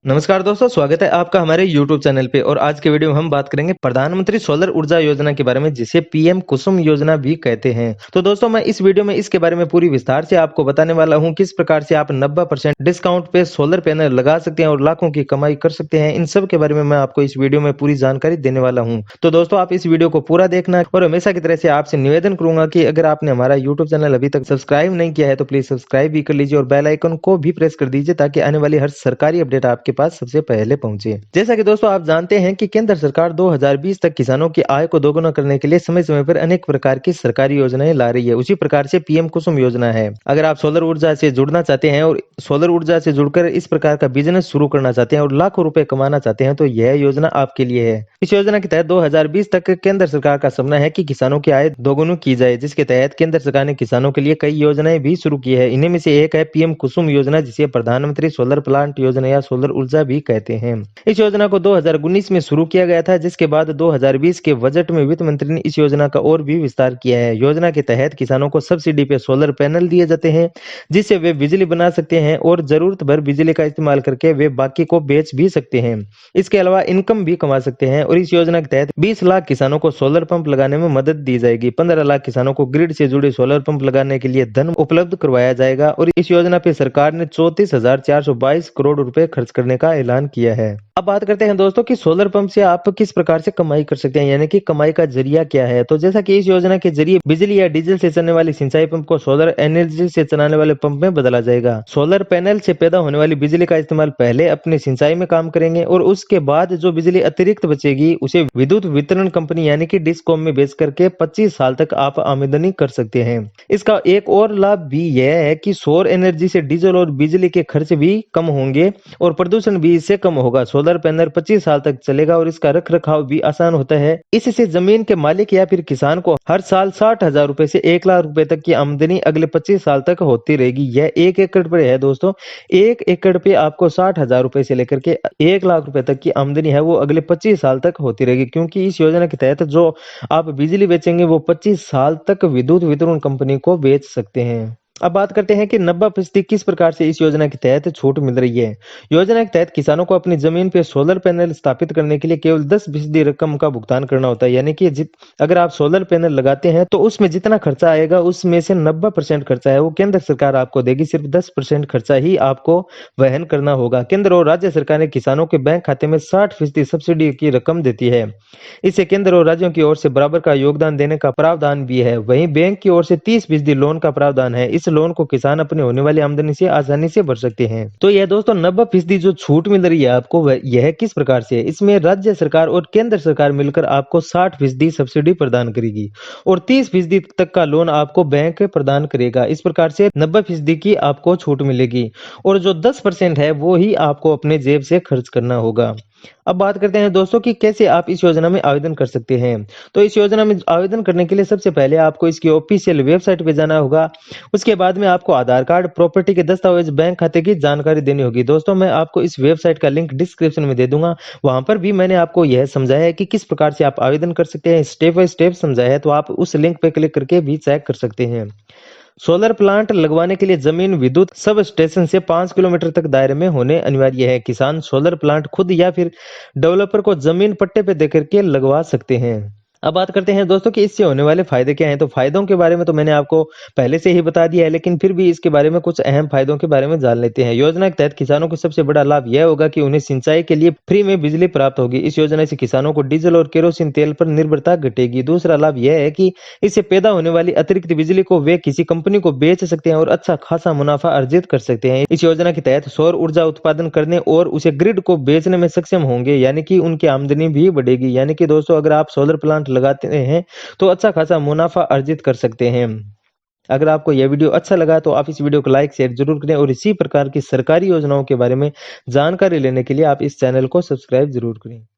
नमस्कार दोस्तों, स्वागत है आपका हमारे YouTube चैनल पे। और आज के वीडियो में हम बात करेंगे प्रधानमंत्री सोलर ऊर्जा योजना के बारे में, जिसे पीएम कुसुम योजना भी कहते हैं। तो दोस्तों, मैं इस वीडियो में इसके बारे में पूरी विस्तार से आपको बताने वाला हूं, किस प्रकार से आप 90% डिस्काउंट पे सोलर पैनल लगा सकते हैं और लाखों की कमाई कर सकते हैं। इन सब के बारे में मैं आपको इस वीडियो में पूरी जानकारी देने वाला हूँ। तो दोस्तों, आप इस वीडियो को पूरा देखना। और हमेशा की तरह से आपसे निवेदन करूंगा कि अगर आपने हमारा यूट्यूब चैनल अभी तक सब्सक्राइब नहीं किया है तो प्लीज सब्सक्राइब भी कर लीजिए और बेल आइकन को भी प्रेस कर दीजिए, ताकि आने वाली हर सरकारी अपडेट आपके पास सबसे पहले पहुंचे। जैसा कि दोस्तों आप जानते हैं कि केंद्र सरकार 2020 तक किसानों की आय को दोगुना करने के लिए समय समय पर अनेक प्रकार की सरकारी योजनाएं ला रही है। उसी प्रकार से पीएम कुसुम योजना है। अगर आप सोलर ऊर्जा से जुड़ना चाहते हैं और सोलर ऊर्जा से जुड़कर इस प्रकार का बिजनेस शुरू करना चाहते हैं और लाखों रुपए कमाना चाहते हैं, तो यह योजना आपके लिए है। इस योजना के तहत 2020 तक केंद्र सरकार का सपना है कि किसानों की आय दोगुनी की जाए, जिसके तहत केंद्र सरकार ने किसानों के लिए कई योजनाएं भी शुरू की है। इन्हीं में से एक है पीएम कुसुम योजना, जिसे प्रधानमंत्री सोलर प्लांट योजना या सोलर ऊर्जा भी कहते हैं। इस योजना को 2019 में शुरू किया गया था, जिसके बाद 2020 के बजट में वित्त मंत्री ने इस योजना का और भी विस्तार किया है। योजना के तहत किसानों को सब्सिडी पे सोलर पैनल दिए जाते हैं, जिससे वे बिजली बना सकते हैं और जरूरत भर बिजली का इस्तेमाल करके वे बाकी को बेच भी सकते हैं। इसके अलावा इनकम भी कमा सकते हैं। और इस योजना के तहत 20 लाख किसानों को सोलर पंप लगाने में मदद दी जाएगी। 15 लाख किसानों को ग्रिड से जुड़े सोलर पंप लगाने के लिए धन उपलब्ध करवाया जाएगा। और इस योजना पे सरकार ने 34,422 करोड़ रुपए खर्च करने का ऐलान किया है। अब बात करते हैं दोस्तों कि सोलर पंप से आप किस प्रकार से कमाई कर सकते हैं, यानी कि कमाई का जरिया क्या है। तो जैसा कि इस योजना के जरिए बिजली या डीजल से चलने वाली सिंचाई पंप को सोलर एनर्जी से चलाने वाले पंप में बदला जाएगा। सोलर पैनल से पैदा होने वाली बिजली का इस्तेमाल पहले अपनी सिंचाई में काम करेंगे और उसके बाद जो बिजली अतिरिक्त बचेगी उसे विद्युत वितरण कंपनी यानी कि डिस्कॉम में बेच करके 25 साल तक आप आमदनी कर सकते हैं। इसका एक और लाभ भी यह है कि सौर एनर्जी से डीजल और बिजली के खर्च भी कम होंगे और प्रदूषण भी इससे कम होगा। सोलर पैनल 25 साल तक चलेगा और इसका रख रखाव भी आसान होता है। इससे जमीन के मालिक या फिर किसान को हर साल 60,000 रुपए से 1 लाख रुपए तक की आमदनी अगले 25 साल तक होती रहेगी। यह 1 एकड़ पर है दोस्तों। 1 एकड़ पे आपको 60,000 रुपए से लेकर के 1 लाख रुपए तक की आमदनी है वो अगले 25 साल तक होती रहेगी, क्योंकि इस योजना के तहत जो आप बिजली बेचेंगे वो 25 साल तक विद्युत वितरण कंपनी को बेच सकते हैं। अब बात करते हैं कि 90% किस प्रकार से इस योजना के तहत छूट मिल रही है। योजना के तहत किसानों को अपनी जमीन पर सोलर पैनल स्थापित करने के लिए केवल 10% रकम का भुगतान करना होता है। यानी कि अगर आप सोलर पैनल लगाते हैं तो उसमें जितना खर्चा आएगा उसमें से 90% खर्चा है वो केंद्र सरकार आपको देगी। सिर्फ 10% खर्चा ही आपको वहन करना होगा। केंद्र और राज्य सरकार ने किसानों के बैंक खाते में 60% सब्सिडी की रकम देती है। इससे केंद्र और राज्यों की ओर से बराबर का योगदान देने का प्रावधान भी है। वहीं बैंक की ओर से 30% लोन का प्रावधान है। इस लोन को किसान अपने होने वाली आमदनी से आसानी से भर सकते हैं। तो यह दोस्तों 90% जो छूट मिल रही है आपको, वह यह किस प्रकार से है। इसमें राज्य सरकार और केंद्र सरकार मिलकर आपको 60% सब्सिडी प्रदान करेगी और 30% तक का लोन आपको बैंक प्रदान करेगा। इस प्रकार से 90% की आपको छूट मिलेगी और जो 10% है वो ही आपको अपने जेब से खर्च करना होगा। अब बात करते हैं दोस्तों कि कैसे आप इस योजना में आवेदन कर सकते हैं। तो इस योजना में आवेदन करने के लिए सबसे पहले आपको इसकी ऑफिशियल वेबसाइट पे जाना होगा। उसके बाद में आपको आधार कार्ड, प्रॉपर्टी के दस्तावेज, बैंक खाते की जानकारी देनी होगी। दोस्तों, मैं आपको इस वेबसाइट का लिंक डिस्क्रिप्शन में दे दूंगा। वहां पर भी मैंने आपको यह समझाया है कि किस प्रकार से आप आवेदन कर सकते हैं, स्टेप बाय स्टेप समझाया है। तो आप उस लिंक पे क्लिक करके भी चेक कर सकते हैं। सोलर प्लांट लगवाने के लिए जमीन विद्युत सब स्टेशन से 5 किलोमीटर तक दायरे में होने अनिवार्य है। किसान सोलर प्लांट खुद या फिर डेवलपर को जमीन पट्टे पे देकर के लगवा सकते हैं। अब बात करते हैं दोस्तों कि इससे होने वाले फायदे क्या हैं। तो फायदों के बारे में तो मैंने आपको पहले से ही बता दिया है, लेकिन फिर भी इसके बारे में कुछ अहम फायदों के बारे में जान लेते हैं। योजना के तहत किसानों को सबसे बड़ा लाभ यह होगा कि उन्हें सिंचाई के लिए फ्री में बिजली प्राप्त होगी। इस योजना से किसानों को डीजल और केरोसिन तेल पर निर्भरता घटेगी। दूसरा लाभ यह है कि इससे पैदा होने वाली अतिरिक्त बिजली को वे किसी कंपनी को बेच सकते हैं और अच्छा खासा मुनाफा अर्जित कर सकते हैं। इस योजना के तहत सौर ऊर्जा उत्पादन करने और उसे ग्रिड को बेचने में सक्षम होंगे, यानी कि उनकी आमदनी भी बढ़ेगी। यानी कि दोस्तों, अगर आप सोलर प्लांट लगाते हैं तो अच्छा खासा मुनाफा अर्जित कर सकते हैं। अगर आपको यह वीडियो अच्छा लगा तो आप इस वीडियो को लाइक शेयर जरूर करें और इसी प्रकार की सरकारी योजनाओं के बारे में जानकारी लेने के लिए आप इस चैनल को सब्सक्राइब जरूर करें।